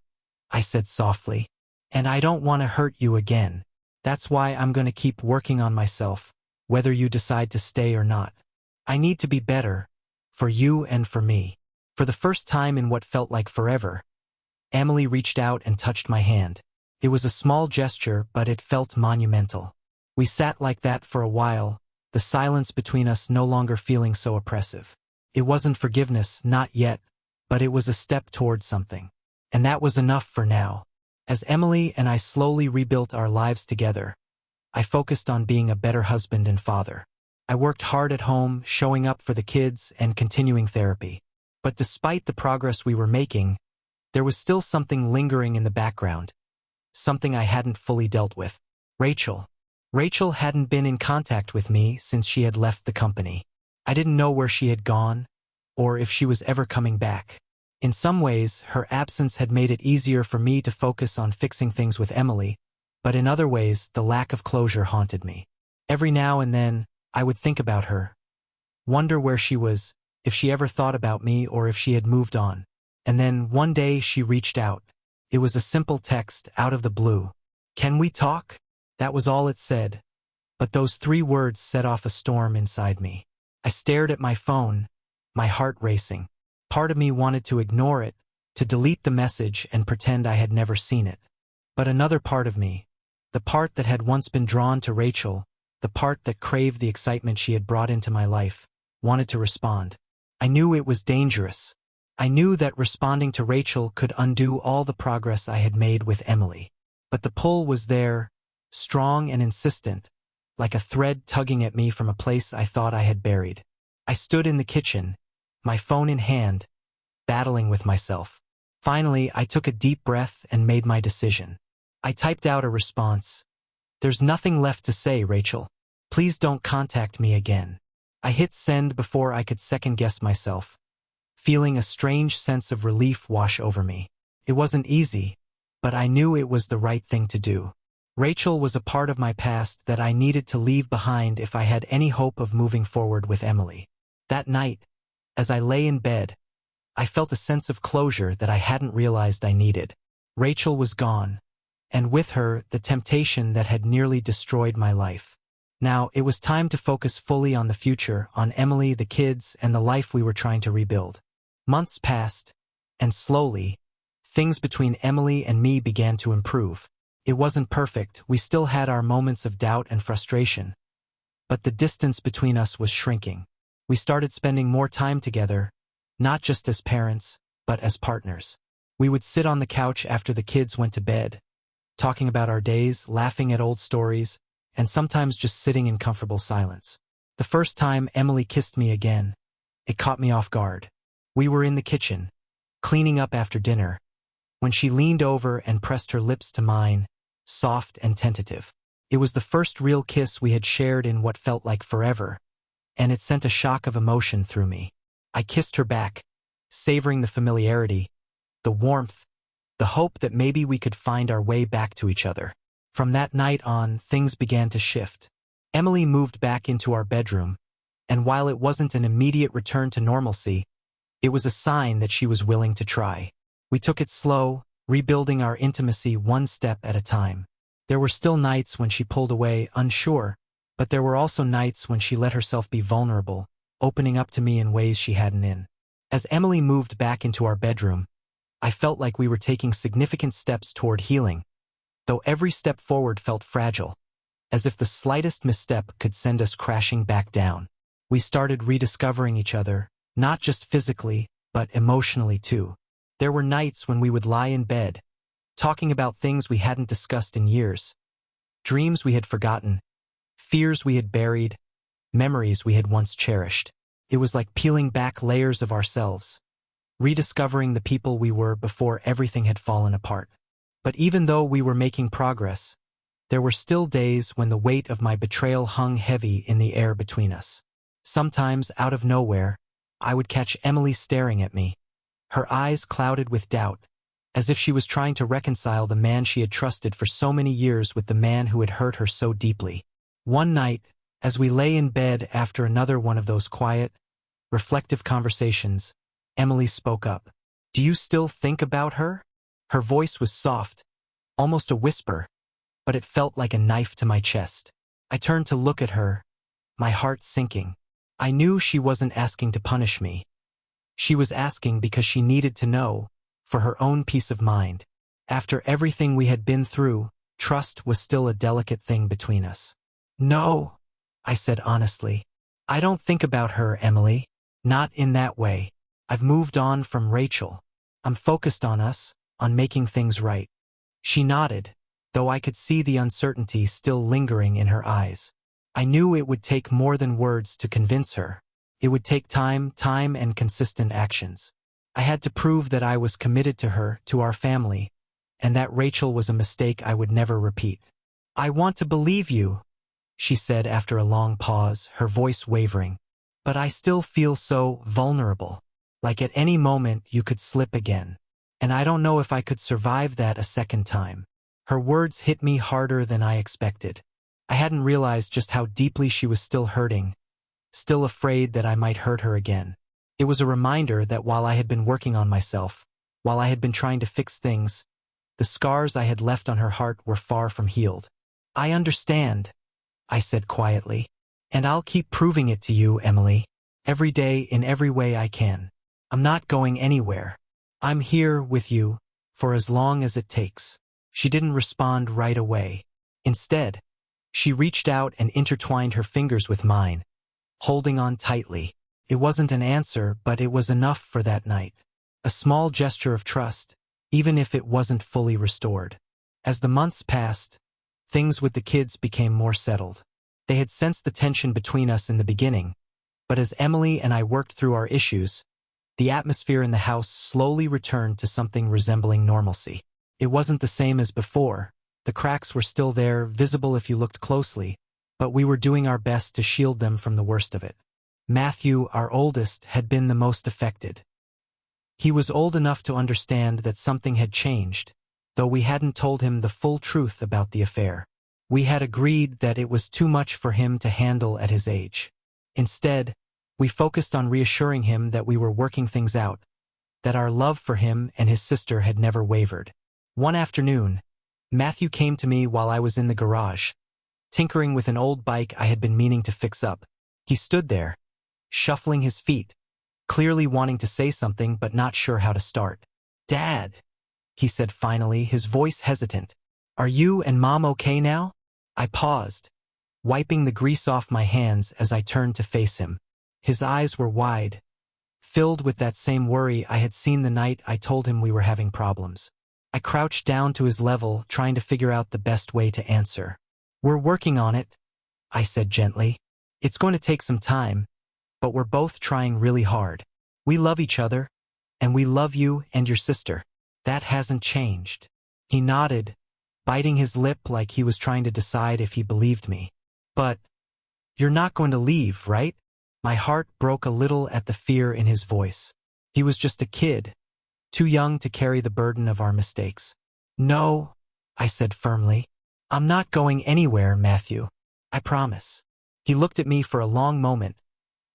I said softly, and I don't want to hurt you again. That's why I'm going to keep working on myself, whether you decide to stay or not. I need to be better, for you and for me. For the first time in what felt like forever, Emily reached out and touched my hand. It was a small gesture, but it felt monumental. We sat like that for a while, the silence between us no longer feeling so oppressive. It wasn't forgiveness, not yet, but it was a step towards something. And that was enough for now. As Emily and I slowly rebuilt our lives together, I focused on being a better husband and father. I worked hard at home, showing up for the kids and continuing therapy. But despite the progress we were making, there was still something lingering in the background, something I hadn't fully dealt with. Rachel. Rachel hadn't been in contact with me since she had left the company. I didn't know where she had gone, or if she was ever coming back. In some ways, her absence had made it easier for me to focus on fixing things with Emily, but in other ways, the lack of closure haunted me. Every now and then, I would think about her, wonder where she was, if she ever thought about me or if she had moved on. And then, one day, she reached out. It was a simple text, out of the blue. "Can we talk?" That was all it said. But those 3 words set off a storm inside me. I stared at my phone, my heart racing. Part of me wanted to ignore it, to delete the message and pretend I had never seen it. But another part of me, the part that had once been drawn to Rachel, the part that craved the excitement she had brought into my life, wanted to respond. I knew it was dangerous. I knew that responding to Rachel could undo all the progress I had made with Emily. But the pull was there, strong and insistent, like a thread tugging at me from a place I thought I had buried. I stood in the kitchen, my phone in hand, battling with myself. Finally, I took a deep breath and made my decision. I typed out a response. "There's nothing left to say, Rachel. Please don't contact me again." I hit send before I could second-guess myself, feeling a strange sense of relief wash over me. It wasn't easy, but I knew it was the right thing to do. Rachel was a part of my past that I needed to leave behind if I had any hope of moving forward with Emily. That night, as I lay in bed, I felt a sense of closure that I hadn't realized I needed. Rachel was gone, and with her, the temptation that had nearly destroyed my life. Now, it was time to focus fully on the future, on Emily, the kids, and the life we were trying to rebuild. Months passed, and slowly, things between Emily and me began to improve. It wasn't perfect, we still had our moments of doubt and frustration, but the distance between us was shrinking. We started spending more time together, not just as parents, but as partners. We would sit on the couch after the kids went to bed, talking about our days, laughing at old stories, and sometimes just sitting in comfortable silence. The first time Emily kissed me again, it caught me off guard. We were in the kitchen, cleaning up after dinner, when she leaned over and pressed her lips to mine, soft and tentative. It was the first real kiss we had shared in what felt like forever, and it sent a shock of emotion through me. I kissed her back, savoring the familiarity, the warmth, the hope that maybe we could find our way back to each other. From that night on, things began to shift. Emily moved back into our bedroom, and while it wasn't an immediate return to normalcy, it was a sign that she was willing to try. We took it slow, rebuilding our intimacy one step at a time. There were still nights when she pulled away, unsure, but there were also nights when she let herself be vulnerable, opening up to me in ways she hadn't in. As Emily moved back into our bedroom, I felt like we were taking significant steps toward healing, though every step forward felt fragile, as if the slightest misstep could send us crashing back down. We started rediscovering each other, not just physically, but emotionally too. There were nights when we would lie in bed, talking about things we hadn't discussed in years, dreams we had forgotten, fears we had buried, memories we had once cherished. It was like peeling back layers of ourselves, rediscovering the people we were before everything had fallen apart. But even though we were making progress, there were still days when the weight of my betrayal hung heavy in the air between us. Sometimes, out of nowhere, I would catch Emily staring at me, her eyes clouded with doubt, as if she was trying to reconcile the man she had trusted for so many years with the man who had hurt her so deeply. One night, as we lay in bed after another one of those quiet, reflective conversations, Emily spoke up. "Do you still think about her?" Her voice was soft, almost a whisper, but it felt like a knife to my chest. I turned to look at her, my heart sinking. I knew she wasn't asking to punish me. She was asking because she needed to know, for her own peace of mind. After everything we had been through, trust was still a delicate thing between us. "No," I said honestly. "I don't think about her, Emily. Not in that way. I've moved on from Rachel. I'm focused on us, on making things right." She nodded, though I could see the uncertainty still lingering in her eyes. I knew it would take more than words to convince her. It would take time and consistent actions. I had to prove that I was committed to her, to our family, and that Rachel was a mistake I would never repeat. "I want to believe you," she said after a long pause, her voice wavering. "But I still feel so vulnerable. Like at any moment you could slip again. And I don't know if I could survive that a second time. Her words hit me harder than I expected. I hadn't realized just how deeply she was still hurting, still afraid that I might hurt her again. It was a reminder that while I had been working on myself, while I had been trying to fix things, the scars I had left on her heart were far from healed. I understand, I said quietly. And I'll keep proving it to you, Emily. Every day, in every way I can. I'm not going anywhere. I'm here with you for as long as it takes. She didn't respond right away. Instead, she reached out and intertwined her fingers with mine, holding on tightly. It wasn't an answer, but it was enough for that night. A small gesture of trust, even if it wasn't fully restored. As the months passed, things with the kids became more settled. They had sensed the tension between us in the beginning, but as Emily and I worked through our issues, the atmosphere in the house slowly returned to something resembling normalcy. It wasn't the same as before. The cracks were still there, visible if you looked closely, but we were doing our best to shield them from the worst of it. Matthew, our oldest, had been the most affected. He was old enough to understand that something had changed, though we hadn't told him the full truth about the affair. We had agreed that it was too much for him to handle at his age. Instead, we focused on reassuring him that we were working things out, that our love for him and his sister had never wavered. One afternoon, Matthew came to me while I was in the garage, tinkering with an old bike I had been meaning to fix up. He stood there, shuffling his feet, clearly wanting to say something but not sure how to start. "Dad," he said finally, his voice hesitant. "Are you and Mom okay now?" I paused, wiping the grease off my hands as I turned to face him. His eyes were wide, filled with that same worry I had seen the night I told him we were having problems. I crouched down to his level, trying to figure out the best way to answer. "We're working on it," I said gently. "It's going to take some time, but we're both trying really hard. We love each other, and we love you and your sister. That hasn't changed." He nodded, biting his lip like he was trying to decide if he believed me. "But you're not going to leave, right?" My heart broke a little at the fear in his voice. He was just a kid, too young to carry the burden of our mistakes. "No," I said firmly. "I'm not going anywhere, Matthew. I promise." He looked at me for a long moment.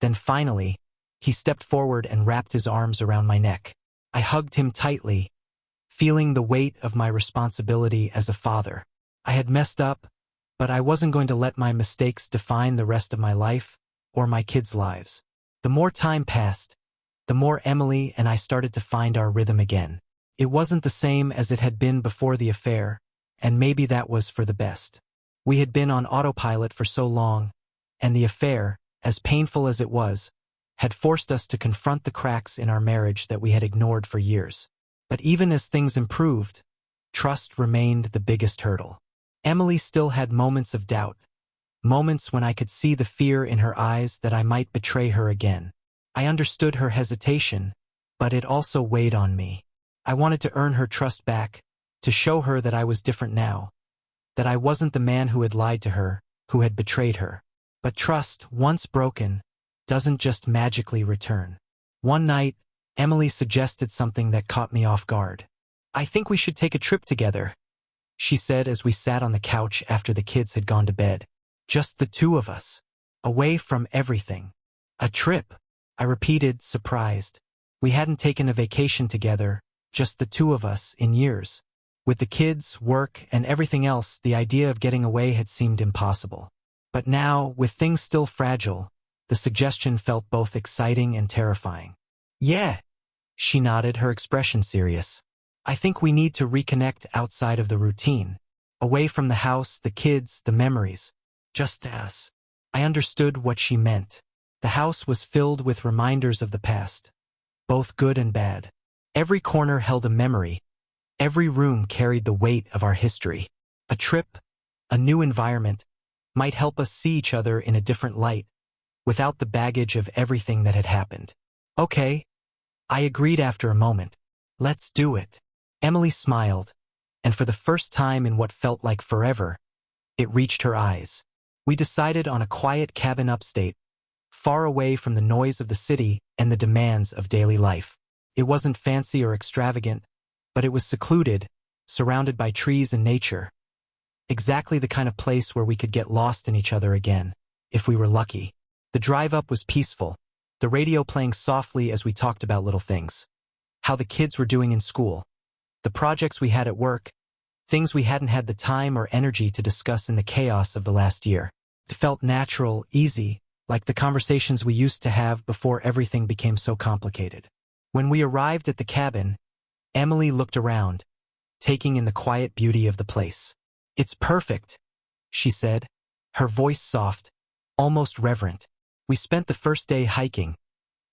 Then finally, he stepped forward and wrapped his arms around my neck. I hugged him tightly, feeling the weight of my responsibility as a father. I had messed up, but I wasn't going to let my mistakes define the rest of my life or my kids' lives. The more time passed, the more Emily and I started to find our rhythm again. It wasn't the same as it had been before the affair, and maybe that was for the best. We had been on autopilot for so long, and the affair, as painful as it was, had forced us to confront the cracks in our marriage that we had ignored for years. But even as things improved, trust remained the biggest hurdle. Emily still had moments of doubt, moments when I could see the fear in her eyes that I might betray her again. I understood her hesitation, but it also weighed on me. I wanted to earn her trust back, to show her that I was different now, that I wasn't the man who had lied to her, who had betrayed her. But trust, once broken, doesn't just magically return. One night, Emily suggested something that caught me off guard. "I think we should take a trip together," she said as we sat on the couch after the kids had gone to bed. "Just the two of us, away from everything." "A trip," I repeated, surprised. We hadn't taken a vacation together, just the two of us, in years. With the kids, work, and everything else, the idea of getting away had seemed impossible. But now, with things still fragile, the suggestion felt both exciting and terrifying. "Yeah," she nodded, her expression serious. "I think we need to reconnect outside of the routine, away from the house, the kids, the memories. Just us." I understood what she meant. The house was filled with reminders of the past, both good and bad. Every corner held a memory. Every room carried the weight of our history. A trip, a new environment, might help us see each other in a different light, without the baggage of everything that had happened. "Okay," I agreed after a moment. "Let's do it." Emily smiled, and for the first time in what felt like forever, it reached her eyes. We decided on a quiet cabin upstate, far away from the noise of the city and the demands of daily life. It wasn't fancy or extravagant, but it was secluded, surrounded by trees and nature. Exactly the kind of place where we could get lost in each other again, if we were lucky. The drive up was peaceful, the radio playing softly as we talked about little things. How the kids were doing in school, the projects we had at work, things we hadn't had the time or energy to discuss in the chaos of the last year. It felt natural, easy, like the conversations we used to have before everything became so complicated. When we arrived at the cabin, Emily looked around, taking in the quiet beauty of the place. "It's perfect," she said, her voice soft, almost reverent. We spent the first day hiking,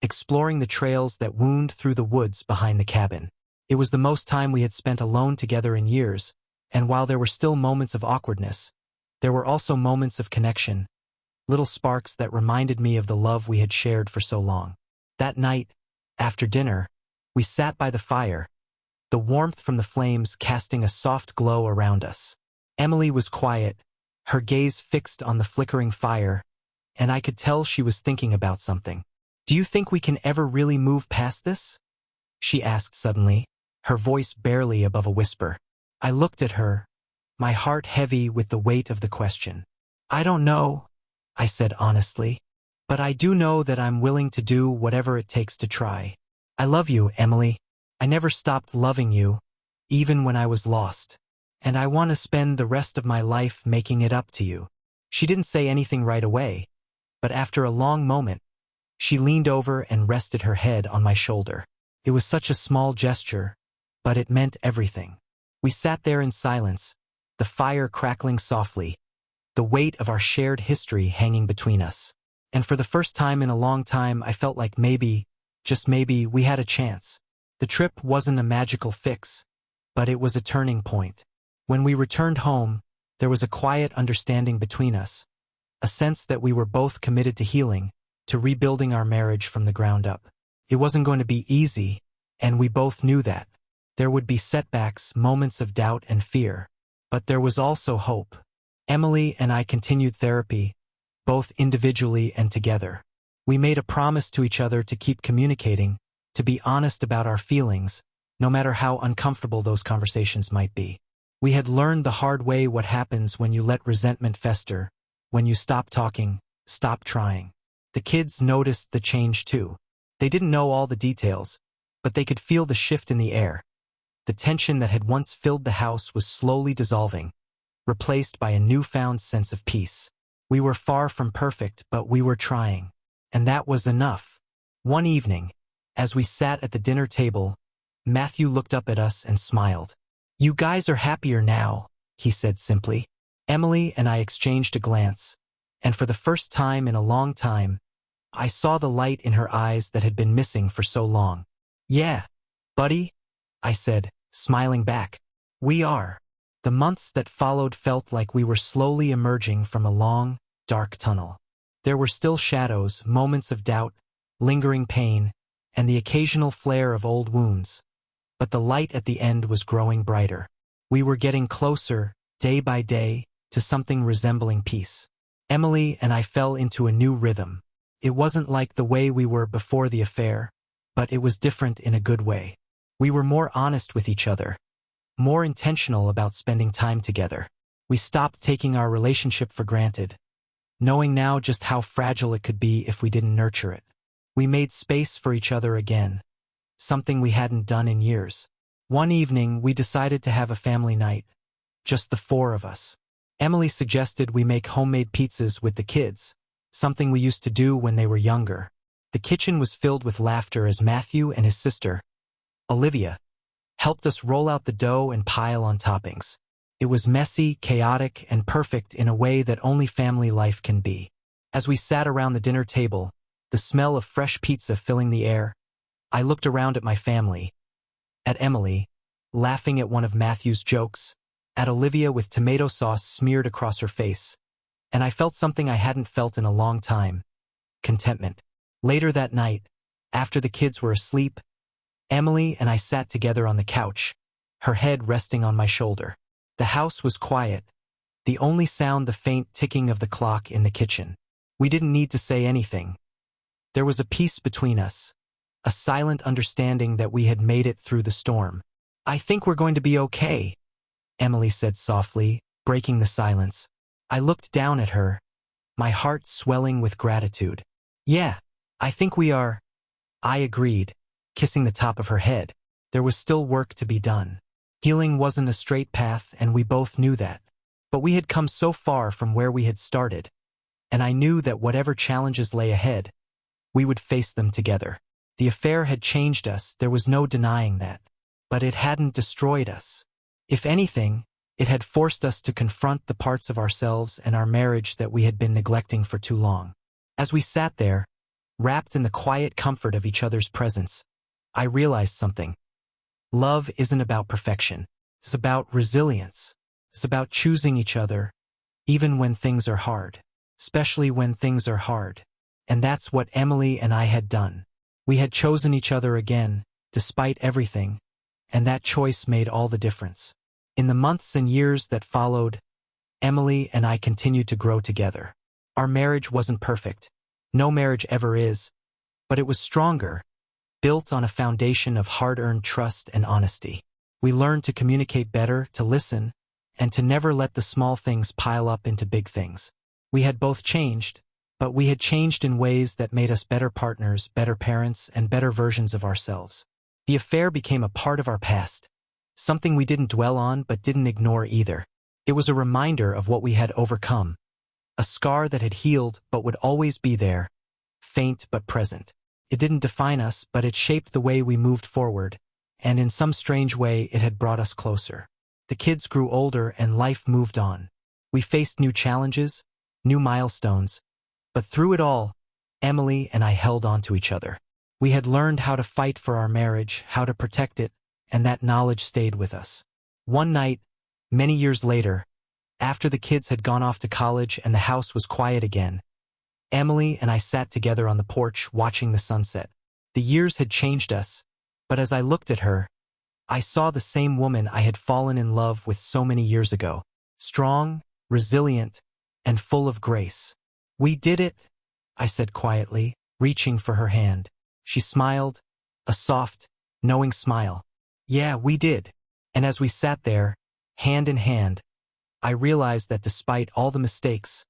exploring the trails that wound through the woods behind the cabin. It was the most time we had spent alone together in years, and while there were still moments of awkwardness, there were also moments of connection, little sparks that reminded me of the love we had shared for so long. That night, after dinner, we sat by the fire, the warmth from the flames casting a soft glow around us. Emily was quiet, her gaze fixed on the flickering fire, and I could tell she was thinking about something. "Do you think we can ever really move past this?" she asked suddenly, her voice barely above a whisper. I looked at her, my heart heavy with the weight of the question. "I don't know," I said honestly, "but I do know that I'm willing to do whatever it takes to try. I love you, Emily. I never stopped loving you, even when I was lost. And I want to spend the rest of my life making it up to you." She didn't say anything right away, but after a long moment, she leaned over and rested her head on my shoulder. It was such a small gesture, but it meant everything. We sat there in silence, the fire crackling softly, the weight of our shared history hanging between us. And for the first time in a long time, I felt like maybe, just maybe, we had a chance. The trip wasn't a magical fix, but it was a turning point. When we returned home, there was a quiet understanding between us, a sense that we were both committed to healing, to rebuilding our marriage from the ground up. It wasn't going to be easy, and we both knew that. There would be setbacks, moments of doubt and fear, but there was also hope. Emily and I continued therapy, both individually and together. We made a promise to each other to keep communicating, to be honest about our feelings, no matter how uncomfortable those conversations might be. We had learned the hard way what happens when you let resentment fester, when you stop talking, stop trying. The kids noticed the change too. They didn't know all the details, but they could feel the shift in the air. The tension that had once filled the house was slowly dissolving, replaced by a newfound sense of peace. We were far from perfect, but we were trying. And that was enough. One evening, as we sat at the dinner table, Matthew looked up at us and smiled. "You guys are happier now," he said simply. Emily and I exchanged a glance, and for the first time in a long time, I saw the light in her eyes that had been missing for so long. "Yeah, buddy," I said, smiling back. "We are." The months that followed felt like we were slowly emerging from a long, dark tunnel. There were still shadows, moments of doubt, lingering pain, and the occasional flare of old wounds. But the light at the end was growing brighter. We were getting closer, day by day, to something resembling peace. Emily and I fell into a new rhythm. It wasn't like the way we were before the affair, but it was different in a good way. We were more honest with each other, more intentional about spending time together. We stopped taking our relationship for granted, knowing now just how fragile it could be if we didn't nurture it. We made space for each other again, something we hadn't done in years. One evening, we decided to have a family night, just the four of us. Emily suggested we make homemade pizzas with the kids, something we used to do when they were younger. The kitchen was filled with laughter as Matthew and his sister, Olivia, helped us roll out the dough and pile on toppings. It was messy, chaotic, and perfect in a way that only family life can be. As we sat around the dinner table, the smell of fresh pizza filling the air, I looked around at my family, at Emily, laughing at one of Matthew's jokes, at Olivia with tomato sauce smeared across her face, and I felt something I hadn't felt in a long time: contentment. Later that night, after the kids were asleep, Emily and I sat together on the couch, her head resting on my shoulder. The house was quiet, the only sound the faint ticking of the clock in the kitchen. We didn't need to say anything, There was a peace between us, a silent understanding that we had made it through the storm. "I think we're going to be okay," Emily said softly, breaking the silence. I looked down at her, my heart swelling with gratitude. "Yeah, I think we are," I agreed, kissing the top of her head. There was still work to be done. Healing wasn't a straight path, and we both knew that. But we had come so far from where we had started, and I knew that whatever challenges lay ahead, we would face them together. The affair had changed us, there was no denying that. But it hadn't destroyed us. If anything, it had forced us to confront the parts of ourselves and our marriage that we had been neglecting for too long. As we sat there, wrapped in the quiet comfort of each other's presence, I realized something. Love isn't about perfection. It's about resilience. It's about choosing each other, even when things are hard. Especially when things are hard. And that's what Emily and I had done. We had chosen each other again, despite everything, and that choice made all the difference. In the months and years that followed, Emily and I continued to grow together. Our marriage wasn't perfect. No marriage ever is. But it was stronger, built on a foundation of hard-earned trust and honesty. We learned to communicate better, to listen, and to never let the small things pile up into big things. We had both changed, but we had changed in ways that made us better partners, better parents, and better versions of ourselves. The affair became a part of our past, something we didn't dwell on but didn't ignore either. It was a reminder of what we had overcome, a scar that had healed but would always be there, faint but present. It didn't define us, but it shaped the way we moved forward, and in some strange way it had brought us closer. The kids grew older and life moved on. We faced new challenges, new milestones, but through it all, Emily and I held on to each other. We had learned how to fight for our marriage, how to protect it, and that knowledge stayed with us. One night, many years later, after the kids had gone off to college and the house was quiet again, Emily and I sat together on the porch watching the sunset. The years had changed us, but as I looked at her, I saw the same woman I had fallen in love with so many years ago. Strong, resilient, and full of grace. "We did it," I said quietly, reaching for her hand. She smiled, a soft, knowing smile. "Yeah, we did." And as we sat there, hand in hand, I realized that despite all the mistakes,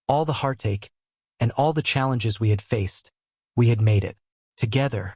all the heartache, and all the challenges we had faced, we had made it. Together.